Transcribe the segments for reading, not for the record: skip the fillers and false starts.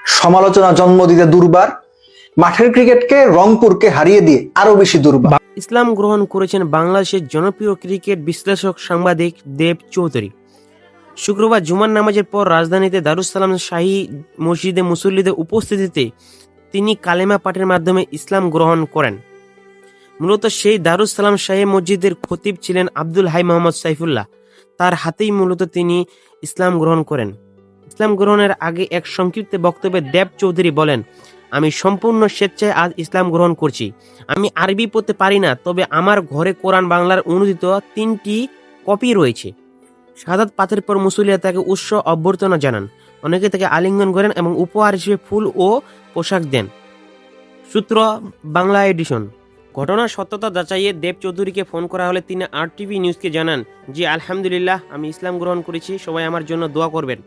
সমালোচনা জন্ম দিতে দুর্বার, মাঠের ক্রিকেটকে রংপুরকে হারিয়ে দিয়ে আরো বেশি দুর্বার। ইসলাম গ্রহণ করেছেন বাংলাদেশের জনপ্রিয় ক্রিকেট বিশ্লেষক সাংবাদিক দেব চৌধুরী। শুক্রবার জুমার নামাজের পর রাজধানীতে দারুস সালাম শাহী মসজিদে মুসল্লিদের উপস্থিতিতে তিনি কালেমা পাঠের মাধ্যমে ইসলাম গ্রহণ করেন। মূলত সেই দারুস সালাম শাহী মসজিদের খতিব ছিলেন আব্দুল হাই মোহাম্মদ সাইফুল্লাহ। তার হাতেই মূলত তিনি ইসলাম গ্রহণ করেন। ইসলাম গ্রহণের আগে এক সংক্ষিপ্ত বক্তব্যে দেব চৌধুরী বলেন, আমি সম্পূর্ণ স্বেচ্ছায় আজ ইসলাম গ্রহণ করছি। আমি আরবি পড়তে পারি না, তবে আমার ঘরে কোরআন বাংলার অনুদিত 3টি কপি রয়েছে। শাহাদাত পাঠের পর মুসল্লিরা তাকে অভ্যর্থনা জানান। অনেকে তাকে আলিঙ্গন করেন এবং উপহার হিসেবে ফুল ও পোশাক দেন। সূত্র বাংলা এডিশন। ঘটনার সত্যতা যাচাইয়ে দেব চৌধুরীকে ফোন করা হলে তিনি RTV নিউজকে জানান, জি আলহামদুলিল্লাহ, আমি ইসলাম গ্রহণ করেছি, সবাই আমার জন্য দোয়া করবেন।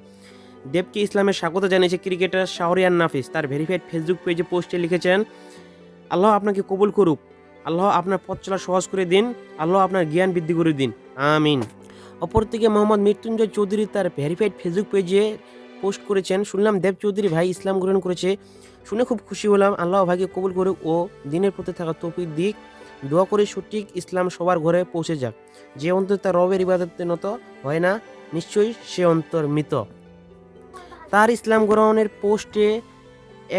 দেবকে ইসলামের স্বাগত জানিয়েছে ক্রিকেটার শাহরিয়ার নাফিস। তার ভেরিফাইড ফেসবুক পেজে পোস্টে লিখেছেন, আল্লাহ আপনাকে কবুল করুক, আল্লাহ আপনার পথ চলা সহজ করে দিন, আল্লাহ আপনার জ্ঞান বৃদ্ধি করে দিন, আমিন। অপরদিকে মোহাম্মদ মৃত্যুঞ্জয় চৌধুরী তার ভেরিফাইড ফেসবুক পেজে পোস্ট করেছেন, শুনলাম দেব চৌধুরী ভাই ইসলাম গ্রহণ করেছে, শুনে খুব খুশি হলাম। আল্লাহ ভাইকে কবুল করুক ও দিনের প্রতি থাকা তৌফিক দিক। দোয়া করে সঠিক ইসলাম সবার ঘরে পৌঁছে যাক। যে অন্তর তার রবের ইবাদতে নত হয় না, নিশ্চয়ই সে অন্তর মৃত। তার ইসলাম গ্রহণের পোস্টে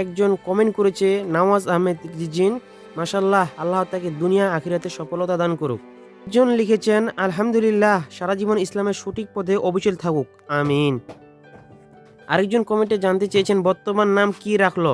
একজন কমেন্ট করেছে, নওয়াজ আহমেদ জিন, মাশাল্লাহ, আল্লাহ তাকে দুনিয়া আখিরাতে সফলতা দান করুক। একজন লিখেছেন, আলহামদুলিল্লাহ, সারা জীবন ইসলামের সঠিক পথে অবিচল থাকুক, আমিন। আরেকজন কমেন্টে জানতে চেয়েছেন, বর্তমান নাম কি রাখলো।